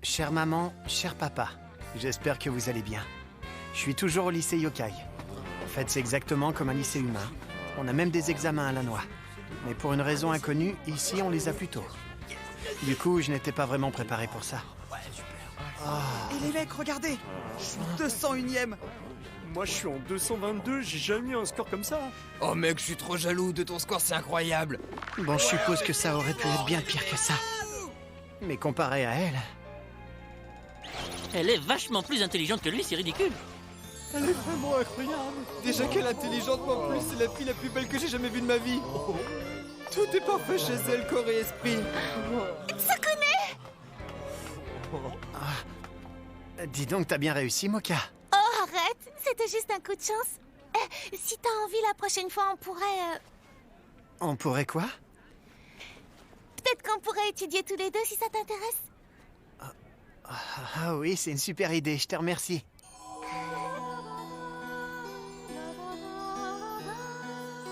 Chère maman, cher papa, j'espère que vous allez bien. Je suis toujours au lycée Yokai. En fait, c'est exactement comme un lycée humain. On a même des examens à la noix. Mais pour une raison inconnue, ici, on les a plus tôt. Du coup, je n'étais pas vraiment préparé pour ça. Et les mecs, regardez, je suis 201ème. Moi, je suis en 222, j'ai jamais eu un score comme ça. Oh mec, je suis trop jaloux de ton score, c'est incroyable. Bon, je suppose que ça aurait pu être bien pire que ça. Mais comparé à elle... Elle est vachement plus intelligente que lui, c'est ridicule. Elle est vraiment incroyable. Déjà qu'elle est intelligente, mais en plus, c'est la fille la plus belle que j'ai jamais vue de ma vie. Tout est parfait chez elle, corps et esprit. Dis donc, t'as bien réussi, Mocha. Oh, arrête, c'était juste un coup de chance. Si t'as envie, la prochaine fois, on pourrait... On pourrait quoi? Peut-être qu'on pourrait étudier tous les deux, si ça t'intéresse. Ah oui, c'est une super idée, je te remercie.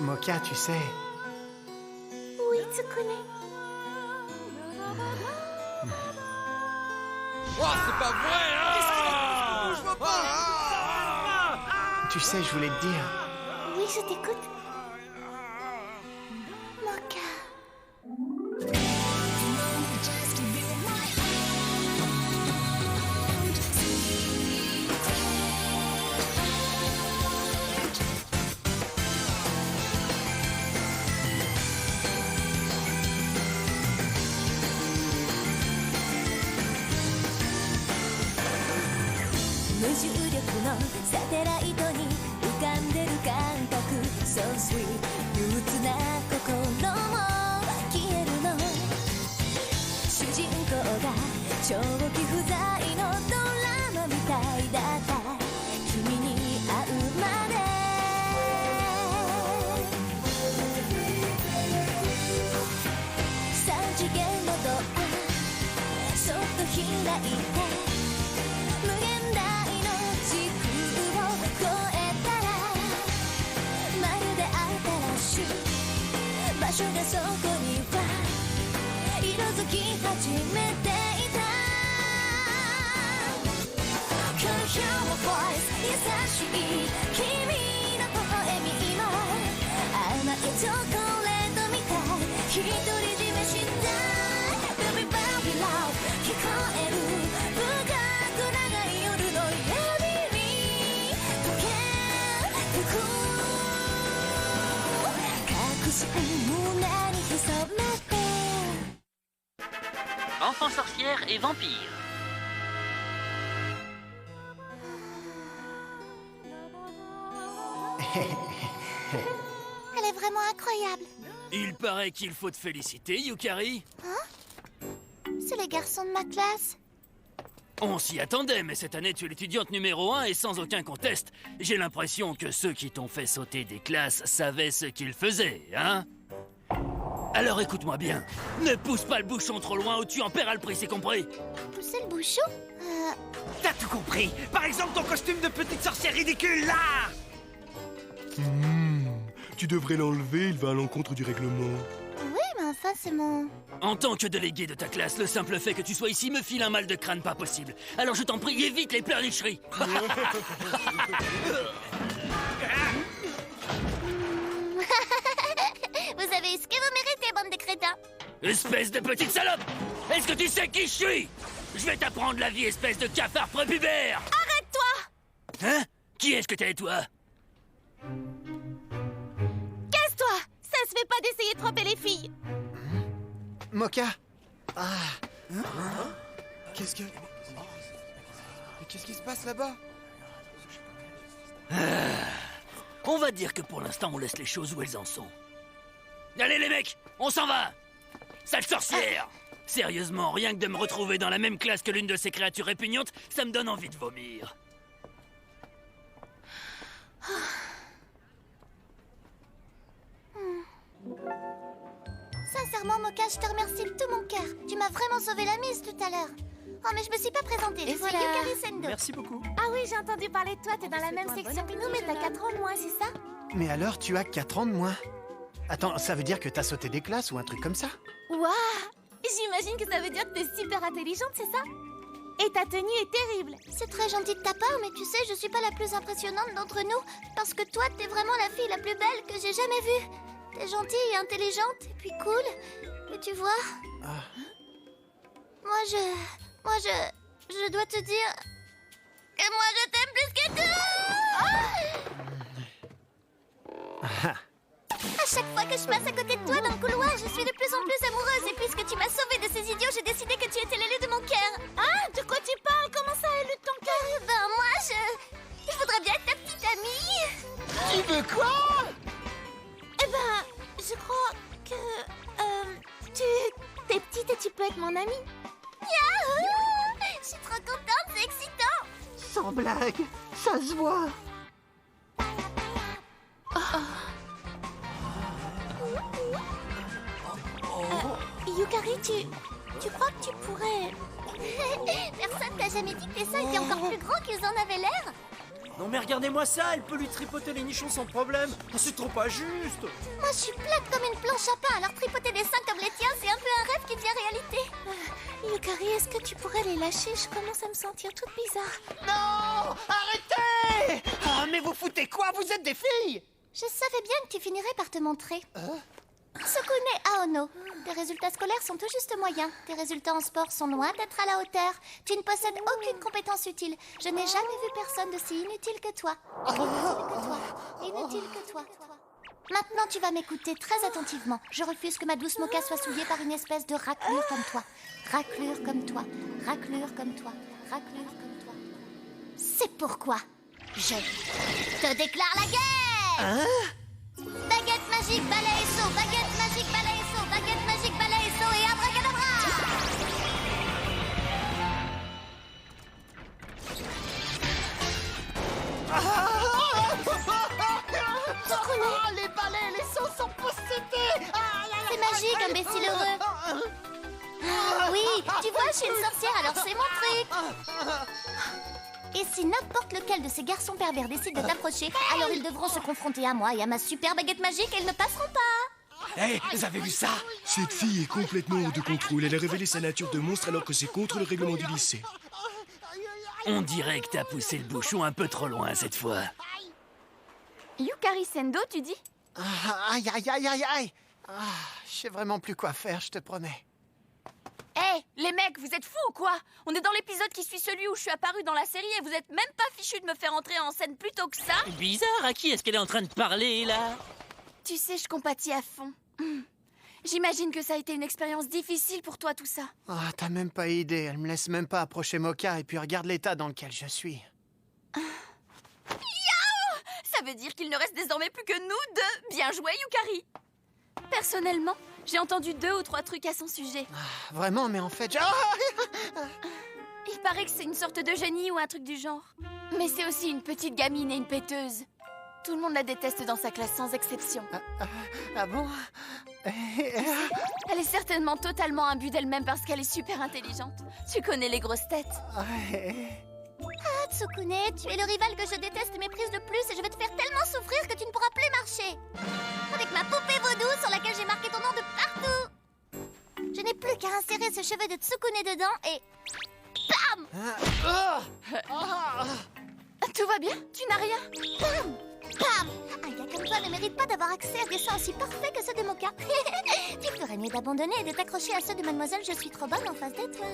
Mocha, tu sais... Oui, Tsukune. Oh, c'est pas vrai, hein. Je vois pas. Tu sais, je voulais te dire... Oui, je t'écoute. Mocha.無重力のサテライトに浮かんでる感覚 So sweet 憂鬱な心も消えるの主人公が長期不在のドラマみたいだった君に会うまで三次元のドアそっと開いて無限大時空を超えたらまるで新しい場所がそこには色づき始めていた Can you hear my voice 優しい君の微笑み今甘いチョコレートみたい独り占めしたい Baby baby love 聞こえる深く長い夜の闇に溶けてく隠し胸に潜めて Enfant sorcière et vampire. Elle est vraiment incroyable. Il paraît qu'il faut te féliciter, Yukari. C'est les garçons de ma classe. On s'y attendait, mais cette année tu es l'étudiante numéro 1 et sans aucun conteste. J'ai l'impression que ceux qui t'ont fait sauter des classes savaient ce qu'ils faisaient, hein? Alors écoute-moi bien. Ne pousse pas le bouchon trop loin ou tu en paieras le prix, c'est compris? Pousser le bouchon T'as tout compris. Par exemple, ton costume de petite sorcière ridicule, là. Tu devrais l'enlever, il va à l'encontre du règlement. Oui, mais enfin, c'est mon... En tant que délégué de ta classe, le simple fait que tu sois ici me file un mal de crâne pas possible. Alors je t'en prie, évite les pleurnicheries. Vous avez ce que vous méritez, bande de crétins. Espèce de petite salope! Est-ce que tu sais qui je suis? Je vais t'apprendre la vie, espèce de cafard prépubère! Arrête-toi! Hein? Qui est-ce que t'es, toi? Casse-toi! Ça se fait pas d'essayer de tromper les filles. Mocha. Qu'est-ce que... Mais qu'est-ce qui se passe là-bas? On va dire que pour l'instant, on laisse les choses où elles en sont. Allez, les mecs, on s'en va! Sale sorcière! Sérieusement, rien que de me retrouver dans la même classe que l'une de ces créatures répugnantes, ça me donne envie de vomir. Sincèrement, Mocha, je te remercie de tout mon cœur. Tu m'as vraiment sauvé la mise tout à l'heure. Oh, mais je me suis pas présentée. Je suis Yukari Sendo. Merci beaucoup. Ah oui, j'ai entendu parler de toi. T'es dans la même section que nous, mais t'as 4 ans de moins, c'est ça? Mais alors, tu as 4 ans de moins. Attends, ça veut dire que t'as sauté des classes ou un truc comme ça? Waouh! J'imagine que ça veut dire que t'es super intelligente, c'est ça? Et ta tenue est terrible. C'est très gentil de ta part, mais tu sais, je suis pas la plus impressionnante d'entre nous. Parce que toi, t'es vraiment la fille la plus belle que j'ai jamais vue. T'es gentille et intelligente, et puis cool. Et tu vois... Moi, je dois te dire... que moi, je t'aime plus que tout. À chaque fois que je passe à côté de toi dans le couloir, je suis de plus en plus amoureuse. Et puisque tu m'as sauvée de ces idiots, j'ai décidé que tu étais l'élu de mon cœur. Ah, de quoi tu parles? Comment ça, élu de ton cœur? Ben moi, je voudrais bien être ta petite amie. Tu veux quoi? Eh ben, je crois que... t'es petite et tu peux être mon amie. Yahoo! Je suis trop contente, c'est excitant. Sans blague, ça se voit. Yukari, tu crois que tu pourrais... Personne t'a jamais dit que tes seins étaient encore plus grands qu'ils en avaient l'air. Non mais regardez-moi ça, elle peut lui tripoter les nichons sans problème. C'est trop pas juste. Moi, je suis plate comme une planche à pain, alors tripoter des seins comme les tiens, c'est un peu un rêve qui devient réalité. Yukari, est-ce que tu pourrais les lâcher? Je commence à me sentir toute bizarre. Non! Arrêtez! Ah, mais vous foutez quoi? Vous êtes des filles! Je savais bien que tu finirais par te montrer. Sukune Aono, tes résultats scolaires sont tout juste moyens. Tes résultats en sport sont loin d'être à la hauteur. Tu ne possèdes aucune compétence utile. Je n'ai jamais vu personne d'aussi inutile que toi. Inutile que toi. Maintenant, tu vas m'écouter très attentivement. Je refuse que ma douce Mocha soit souillée par une espèce de raclure comme toi. Raclure comme toi. Raclure comme toi. Raclure comme toi. C'est pourquoi je te déclare la guerre! Baguette magique, balai et saut. Baguette magique, balai et saut. Baguette magique, balai et saut. Et abracadabra! Les balais et les sauts sont possédés! C'est magique, imbécile heureux. Oui, tu vois, je suis une sorcière, alors c'est mon truc. Et si n'importe lequel de ces garçons pervers décide de t'approcher, alors ils devront se confronter à moi et à ma super baguette magique et ils ne passeront pas. Hé, vous avez vu ça? Cette fille est complètement hors de contrôle. Elle a révélé sa nature de monstre alors que c'est contre le règlement du lycée. On dirait que t'as poussé le bouchon un peu trop loin cette fois. Yukari Sendo, tu dis? Aïe, aïe, aïe, aïe, aïe. Je sais vraiment plus quoi faire, je te promets. Hé, les mecs, vous êtes fous ou quoi? On est dans l'épisode qui suit celui où je suis apparue dans la série et vous êtes même pas fichus de me faire entrer en scène plus tôt que ça? Bizarre, à qui est-ce qu'elle est en train de parler là? Tu sais, je compatis à fond. J'imagine que ça a été une expérience difficile pour toi tout ça. T'as même pas idée, elle me laisse même pas approcher Mocha et puis regarde l'état dans lequel je suis. Ça veut dire qu'il ne reste désormais plus que nous deux. Bien joué, Yukari. Personnellement, j'ai entendu 2 ou 3 trucs à son sujet. Vraiment, mais en fait, Il paraît que c'est une sorte de génie ou un truc du genre. Mais c'est aussi une petite gamine et une péteuse. Tout le monde la déteste dans sa classe sans exception. Ah bon? Elle est certainement totalement imbue d'elle-même parce qu'elle est super intelligente. Tu connais les grosses têtes. Tsukune, tu es le rival que je déteste et méprise le plus et je vais te faire tellement souffrir que tu ne pourras plus marcher. Avec ma poupée vaudou sur laquelle j'ai marqué ton nom de partout. Je n'ai plus qu'à insérer ce cheveu de Tsukune dedans et... Bam! Tout va bien? Tu n'as rien? Bam! Bam! Un gars comme toi ne mérite pas d'avoir accès à des seins aussi parfaits que ceux de Mocha. Tu ferais mieux d'abandonner et de t'accrocher à ceux de Mademoiselle Je suis trop bonne en face de toi.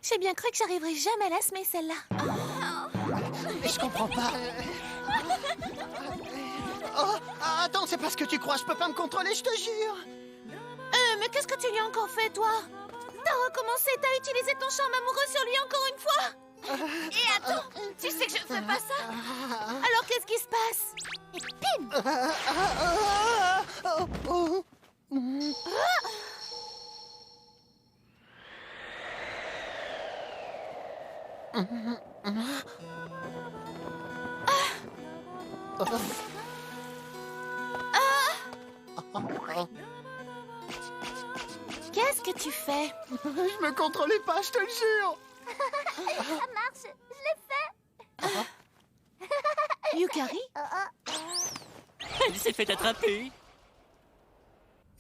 J'ai bien cru que j'arriverais jamais à la semer celle-là. Je comprends pas. Attends, c'est parce que tu crois, je peux pas me contrôler, je te jure. Mais qu'est-ce que tu lui as encore fait, toi? T'as recommencé, t'as utilisé ton charme amoureux sur lui encore une fois? Et attends, tu sais que je fais pas ça? Alors qu'est-ce qui se passe? Et pim! Qu'est-ce que tu fais? Je me contrôlais pas, je te le jure. Ça marche, je l'ai fait. Yukari? Elle s'est fait attraper.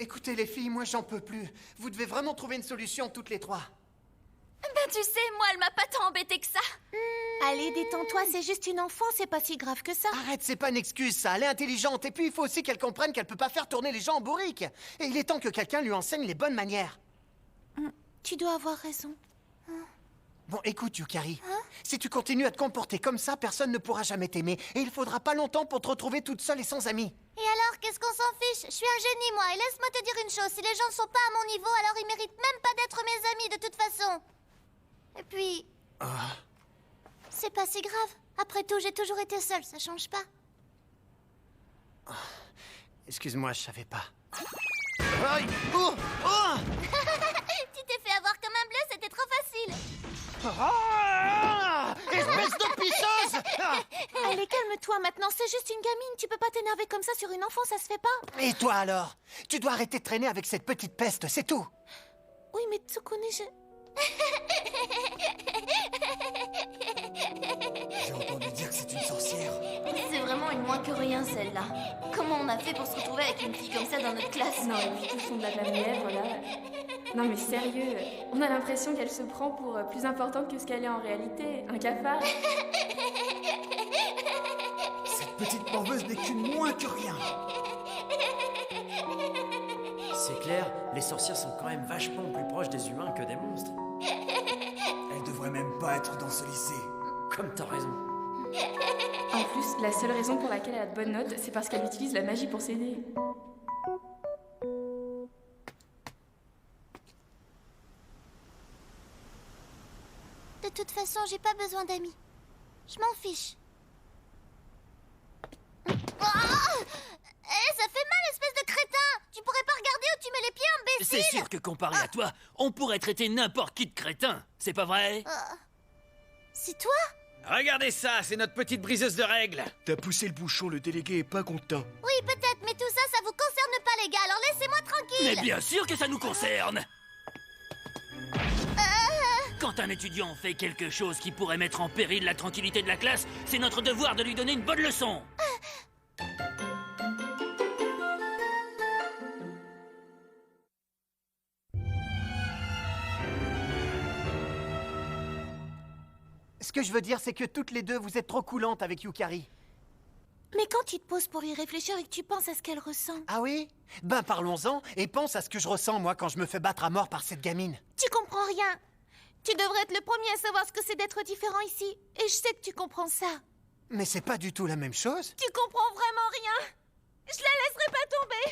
Écoutez les filles, moi j'en peux plus. Vous devez vraiment trouver une solution toutes les trois. Ben tu sais, moi elle m'a pas tant embêté que ça. Allez, détends-toi, c'est juste une enfant, c'est pas si grave que ça. Arrête, c'est pas une excuse ça, elle est intelligente. Et puis il faut aussi qu'elle comprenne qu'elle peut pas faire tourner les gens en bourrique. Et il est temps que quelqu'un lui enseigne les bonnes manières. Tu dois avoir raison. Bon, écoute, Yukari, si tu continues à te comporter comme ça, personne ne pourra jamais t'aimer. Et il faudra pas longtemps pour te retrouver toute seule et sans amis. Et alors, qu'est-ce qu'on s'en fiche? Je suis un génie, moi, et laisse-moi te dire une chose, si les gens ne sont pas à mon niveau, alors ils méritent même pas d'être mes amis, de toute façon. Et puis... C'est pas si grave. Après tout, j'ai toujours été seule, ça change pas. Excuse-moi, je savais pas. Aïe! Oh! Oh! Tu t'es fait avoir comme un bleu, c'était trop facile. Ah! Espèce de pisseuse! Ah! Allez, calme-toi maintenant, c'est juste une gamine, tu peux pas t'énerver comme ça sur une enfant, ça se fait pas. Et toi alors? Tu dois arrêter de traîner avec cette petite peste, c'est tout. Oui, mais Tsukune, J'ai entendu dire que c'est une sorcière. C'est vraiment une moins que rien celle-là. Comment on a fait pour se retrouver avec une fille comme ça dans notre classe? Non, mais tous sont de la même lèvre, là. Non, mais sérieux, on a l'impression qu'elle se prend pour plus importante que ce qu'elle est en réalité. Un cafard. Cette petite morveuse n'est qu'une moins que rien. C'est clair, les sorcières sont quand même vachement plus proches des humains que des monstres. Elle devrait même pas être dans ce lycée. Comme t'as raison. En plus, la seule raison pour laquelle elle a de bonnes notes, c'est parce qu'elle utilise la magie pour s'aider. De toute façon, j'ai pas besoin d'amis. Je m'en fiche. Ça fait mal, espèce de crétin! Tu pourrais pas regarder où tu mets les pieds, imbécile! C'est sûr que comparé à toi, on pourrait traiter n'importe qui de crétin. C'est pas vrai? C'est toi? Regardez ça, c'est notre petite briseuse de règles. T'as poussé le bouchon, le délégué est pas content. Oui, peut-être, mais tout ça, ça vous concerne pas, les gars, alors laissez-moi tranquille! Mais bien sûr que ça nous concerne! Quand un étudiant fait quelque chose qui pourrait mettre en péril la tranquillité de la classe, c'est notre devoir de lui donner une bonne leçon. Ce que je veux dire, c'est que toutes les deux, vous êtes trop coulantes avec Yukari. Mais quand tu te poses pour y réfléchir et que tu penses à ce qu'elle ressent... Ah oui? Ben parlons-en, et pense à ce que je ressens, moi, quand je me fais battre à mort par cette gamine. Tu comprends rien. Tu devrais être le premier à savoir ce que c'est d'être différent ici. Et je sais que tu comprends ça. Mais c'est pas du tout la même chose. Tu comprends vraiment rien. Je la laisserai pas tomber.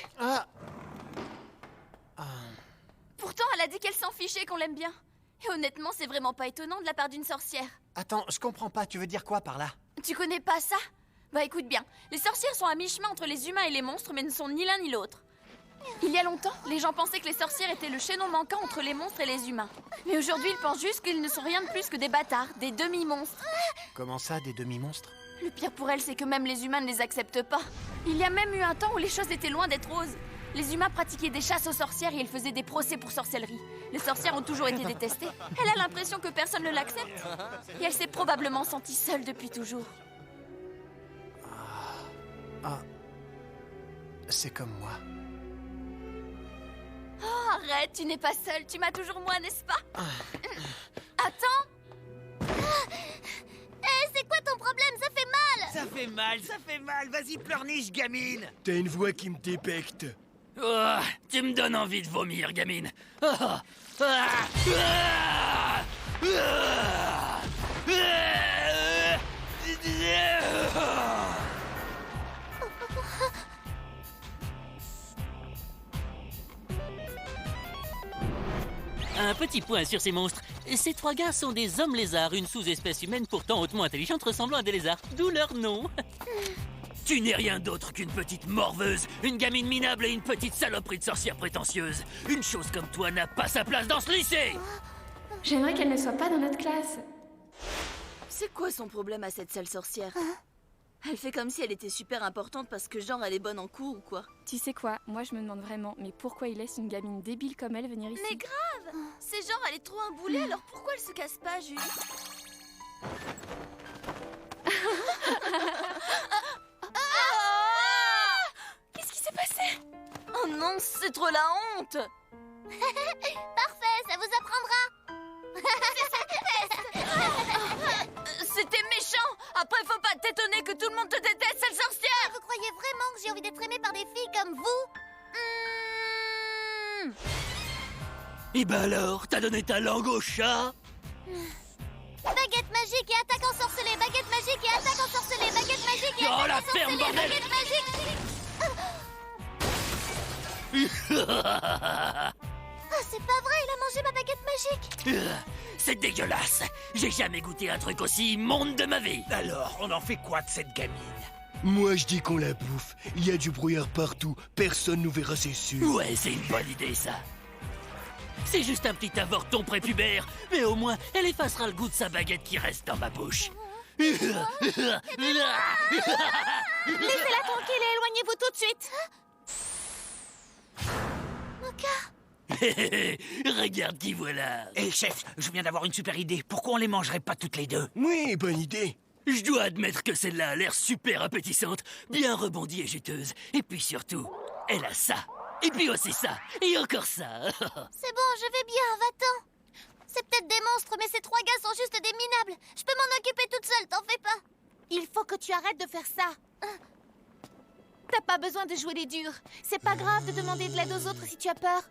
Pourtant, elle a dit qu'elle s'en fichait et qu'on l'aime bien. Et honnêtement, c'est vraiment pas étonnant de la part d'une sorcière. Attends, je comprends pas, tu veux dire quoi par là? Tu connais pas ça? Bah écoute bien, les sorcières sont à mi-chemin entre les humains et les monstres, mais ne sont ni l'un ni l'autre. Il y a longtemps, les gens pensaient que les sorcières étaient le chaînon manquant entre les monstres et les humains. Mais aujourd'hui, ils pensent juste qu'ils ne sont rien de plus que des bâtards, des demi-monstres. Comment ça, des demi-monstres? Le pire pour elles, c'est que même les humains ne les acceptent pas. Il y a même eu un temps où les choses étaient loin d'être roses. Les humains pratiquaient des chasses aux sorcières et ils faisaient des procès pour sorcellerie. Les sorcières ont toujours été détestées. Elle a l'impression que personne ne l'accepte. Et elle s'est probablement sentie seule depuis toujours. C'est comme moi. Oh, arrête, tu n'es pas seule. Tu m'as toujours moi, n'est-ce pas? Attends. C'est quoi ton problème? Ça fait mal. Ça fait mal. Vas-y, pleurniche, gamine. T'as une voix qui me débecte. Oh, tu me donnes envie de vomir, gamine. Oh, ah, ah, ah, Un petit point sur ces monstres. Ces trois gars sont des hommes lézards, une sous-espèce humaine pourtant hautement intelligente ressemblant à des lézards, d'où leur nom. Tu n'es rien d'autre qu'une petite morveuse, une gamine minable et une petite saloperie de sorcière prétentieuse. Une chose comme toi n'a pas sa place dans ce lycée. J'aimerais qu'elle ne soit pas dans notre classe. C'est quoi son problème à cette sale sorcière? Elle fait comme si elle était super importante parce que genre elle est bonne en cours ou quoi? Tu sais quoi, moi je me demande vraiment, mais pourquoi il laisse une gamine débile comme elle venir ici? Mais grave! C'est genre elle est trop un boulet, alors pourquoi elle se casse pas, Julie? Qu'est-ce qui s'est passé? Oh non, ce c'est trop la honte. Parfait, ça vous apprendra. C'était méchant. Après, faut pas t'étonner que tout le monde te déteste, sale sorcière. Vous croyez vraiment que j'ai envie d'être aimée par des filles comme vous? Et ben alors, t'as donné ta langue au chat? Baguette magique et attaque ensorcelée. Baguette magique et attaque ensorcelée. Baguette magique et Oh, attaque la ensorcelée. ferme, bordel! Baguette magique. Ah, c'est pas vrai, il a mangé ma baguette magique. C'est dégueulasse. J'ai jamais goûté un truc aussi immonde de ma vie. Alors, on en fait quoi de cette gamine? Moi, je dis qu'on la bouffe. Il y a du brouillard partout. Personne nous verra, c'est sûr. Ouais, c'est une bonne idée, ça. C'est juste un petit avorton prépubère, mais au moins, elle effacera le goût de sa baguette qui reste dans ma bouche. Laissez-la tranquille et éloignez-vous tout de suite. Moka. Regarde qui voilà. Hé, chef, je viens d'avoir une super idée. Pourquoi on les mangerait pas toutes les deux? Oui, bonne idée. Je dois admettre que celle-là a l'air super appétissante, bien rebondie et juteuse. Et puis surtout, elle a ça. Et puis aussi ça. Et encore ça. C'est bon, je vais bien, va-t'en. C'est peut-être des monstres, mais ces 3 gars sont juste des minables. Je peux m'en occuper toute seule, t'en fais pas. Il faut que tu arrêtes de faire ça. T'as pas besoin de jouer les durs. C'est pas grave de demander de l'aide aux autres si tu as peur.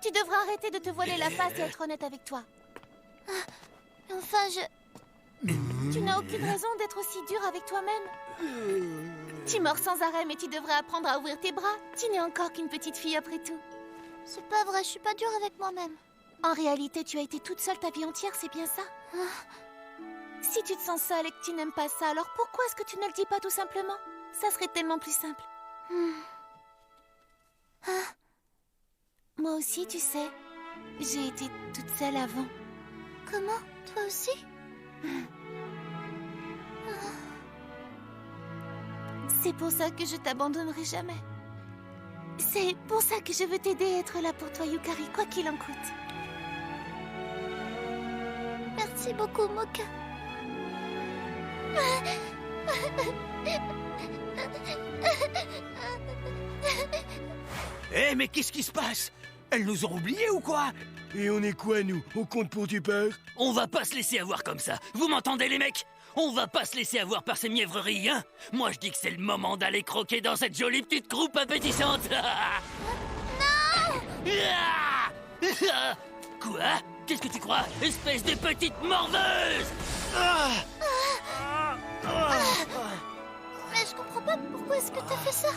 Tu devras arrêter de te voiler la face et être honnête avec toi. Enfin, Tu n'as aucune raison d'être aussi dur avec toi-même. Tu mords sans arrêt, mais tu devrais apprendre à ouvrir tes bras. Tu n'es encore qu'une petite fille après tout. C'est pas vrai, je suis pas dure avec moi-même. En réalité, tu as été toute seule ta vie entière, c'est bien ça? Si tu te sens seule et que tu n'aimes pas ça, alors pourquoi est-ce que tu ne le dis pas tout simplement? Ça serait tellement plus simple. Moi aussi, tu sais, j'ai été toute seule avant. Comment? Toi aussi? C'est pour ça que je t'abandonnerai jamais. C'est pour ça que je veux t'aider à être là pour toi, Yukari, quoi qu'il en coûte. Merci beaucoup, Moka. Hé, mais qu'est-ce qui se passe? Elles nous ont oubliés ou quoi? Et on est quoi, nous? On compte pour du peur? On va pas se laisser avoir comme ça. Vous m'entendez, les mecs? On va pas se laisser avoir par ces mièvreries, hein? Moi, je dis que c'est le moment d'aller croquer dans cette jolie petite croupe appétissante. Quoi? Qu'est-ce que tu crois? Espèce de petite morveuse! Mais je comprends pas, pourquoi est-ce que t'as fait ça?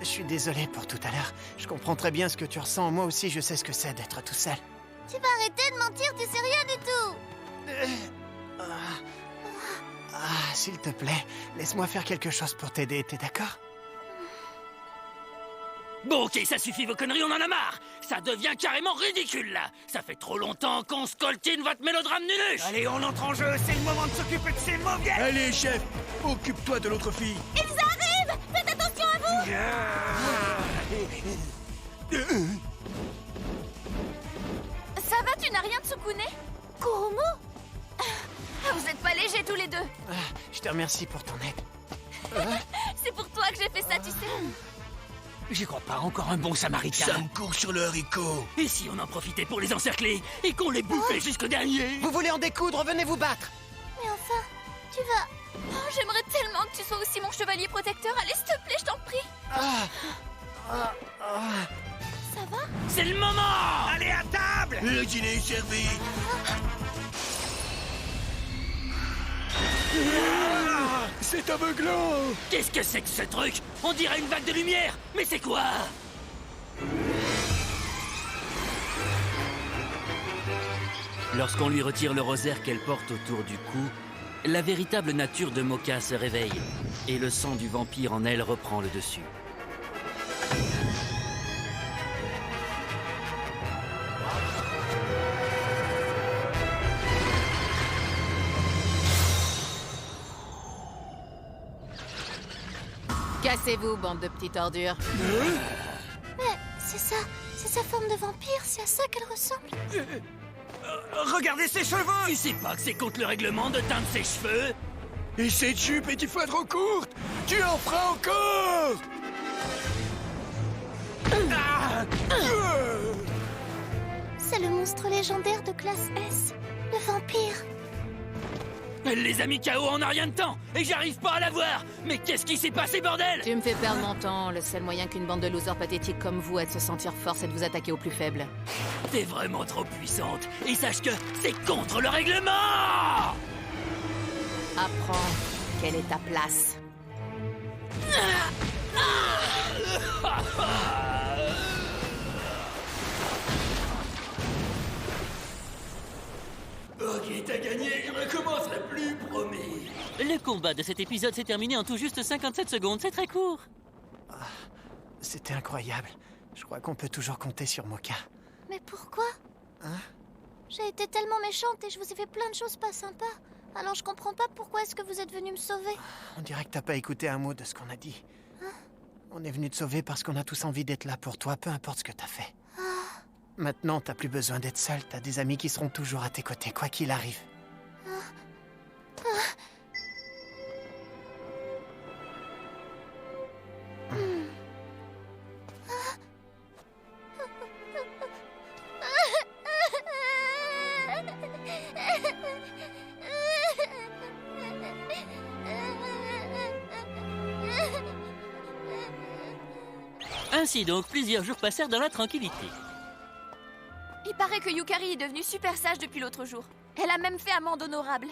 Je suis désolé pour tout à l'heure. Je comprends très bien ce que tu ressens. Moi aussi, je sais ce que c'est d'être tout seul. Tu vas arrêter de mentir, tu sais rien du tout. S'il te plaît, laisse-moi faire quelque chose pour t'aider, t'es d'accord? Bon, ok, ça suffit vos conneries, on en a marre. Ça devient carrément ridicule, là. Ça fait trop longtemps qu'on scoltine votre mélodrame nunuche. Allez, on entre en jeu, c'est le moment de s'occuper de ces mauviettes. Allez, chef, occupe-toi de l'autre fille. Ils arrivent! Faites attention à vous! Ça va, tu n'as rien de Sukune? Kurumo? Vous êtes pas légers tous les deux. Je te remercie pour ton aide. C'est pour toi que j'ai fait ça, tu sais. J'y crois pas, encore un bon samaritain. Ça me court sur le haricot. Et si on en profitait pour les encercler et qu'on les bouffait jusqu'au dernier? Vous voulez en découdre? Venez vous battre! Mais enfin, tu vas... Oh, j'aimerais tellement que tu sois aussi mon chevalier protecteur. Allez, s'il te plaît, je t'en prie. Ça va? C'est le moment! Allez, à table! Le dîner est servi. C'est aveuglant. Qu'est-ce que c'est que ce truc? On dirait une vague de lumière! Mais c'est quoi? Lorsqu'on lui retire le rosaire qu'elle porte autour du cou, la véritable nature de Moka se réveille et le sang du vampire en elle reprend le dessus. Cassez-vous, bande de petites ordures. Mais c'est sa forme de vampire, c'est à ça qu'elle ressemble. Regardez ses cheveux! Tu sais pas que c'est contre le règlement de teindre ses cheveux? Et cette jupe est 10 fois trop courte. Tu en feras encore. monstre légendaire de classe S, le vampire. Elle les a mis KO en un rien de temps et j'arrive pas à la voir. Mais qu'est-ce qui s'est passé, bordel? Tu me fais perdre mon temps. Le seul moyen qu'une bande de losers pathétiques comme vous ait de se sentir fort, c'est de vous attaquer aux plus faibles. T'es vraiment trop puissante. Et sache que c'est contre le règlement. Apprends quelle est ta place. Ok, t'as gagné, je recommencerai plus, promis. Le combat de cet épisode s'est terminé en tout juste 57 secondes, c'est très court. C'était incroyable. Je crois qu'on peut toujours compter sur Mocha. Mais pourquoi? Hein? J'ai été tellement méchante et je vous ai fait plein de choses pas sympas. Alors je comprends pas pourquoi est-ce que vous êtes venu me sauver. On dirait que t'as pas écouté un mot de ce qu'on a dit. On est venu te sauver parce qu'on a tous envie d'être là pour toi, peu importe ce que t'as fait. Maintenant, t'as plus besoin d'être seul. T'as des amis qui seront toujours à tes côtés, quoi qu'il arrive. Ainsi donc, plusieurs jours passèrent dans la tranquillité. Il paraît que Yukari est devenue super sage depuis l'autre jour. Elle a même fait amende honorable.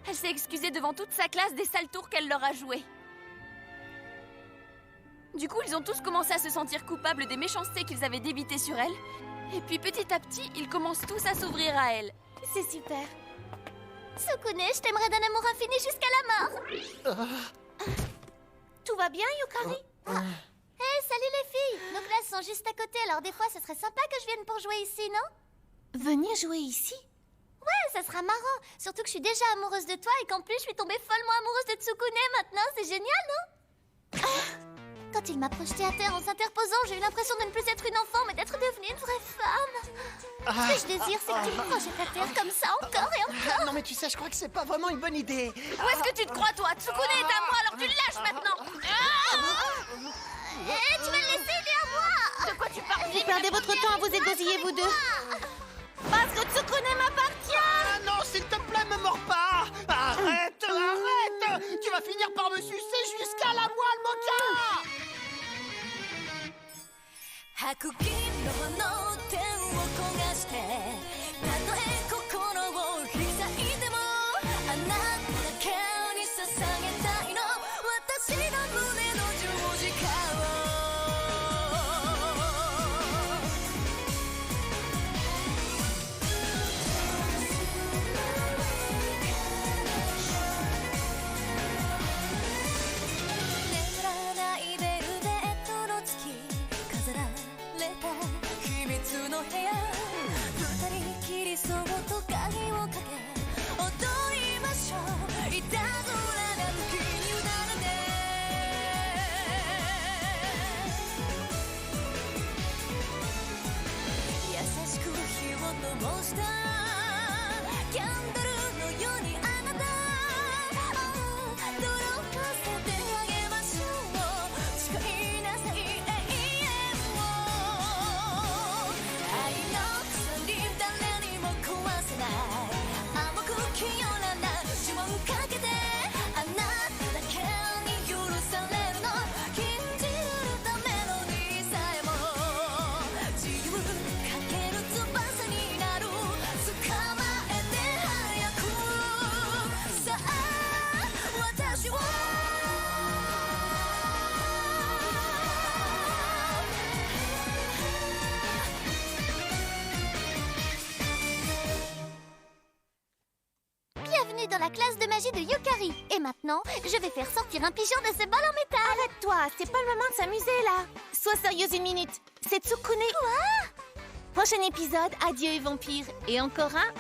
Elle s'est excusée devant toute sa classe des sales tours qu'elle leur a joués. Du coup, ils ont tous commencé à se sentir coupables des méchancetés qu'ils avaient débitées sur elle. Et puis petit à petit, ils commencent tous à s'ouvrir à elle. C'est super. Sukune, je t'aimerais d'un amour infini jusqu'à la mort. Tout va bien, Yukari? Hey, salut les filles! Nos classes sont juste à côté, alors des fois, ce serait sympa que je vienne pour jouer ici, non? Venir jouer ici? Ouais, ça sera marrant. Surtout que je suis déjà amoureuse de toi et qu'en plus, je suis tombée follement amoureuse de Tsukune maintenant. C'est génial, non? Quand il m'a projetée à terre en s'interposant, j'ai eu l'impression de ne plus être une enfant, mais d'être devenue une vraie femme. Ce que je désire, c'est que tu me projettes à terre comme ça encore et encore. Non mais tu sais, je crois que c'est pas vraiment une bonne idée. Où est-ce que tu te crois, toi? Tsukune est à moi, alors tu le lâches maintenant. Tu vas le laisser, il est à moi. De quoi tu parles? Vous perdez votre temps à vous égosiller, vous deux. Parce que Tsukune m'appartient. Ah non, s'il te plaît, me mords pas. Arrête, arrête. Tu vas finir par me sucer jusqu'à la moelle, Mocha. 白銀色の天を焦がしてたとえ心を引き裂いてもあなただけに捧げたいの私の胸の十字架を眠らないベルベットの月飾られた秘密の部屋二人きりそっと鍵をかけ踊りましょういたずらな時に委ねて優しく火を灯したキャンドルのようにあなた届かせてあげましょう誓いなさい永遠を愛の鎖誰にも壊せない甘く清らな呪文かけてあなただけに許されるの禁じられたメロディーさえも自由かける翼になる捕まえて早くさあ私をBienvenue dans la classe de magie de Yukari. Et maintenant, je vais faire sortir un pigeon de ce bol en métal. Arrête-toi, c'est pas le moment de s'amuser là. Sois sérieuse une minute. C'est Tsukune. Quoi? Prochain épisode, adieu et vampire. Et encore un.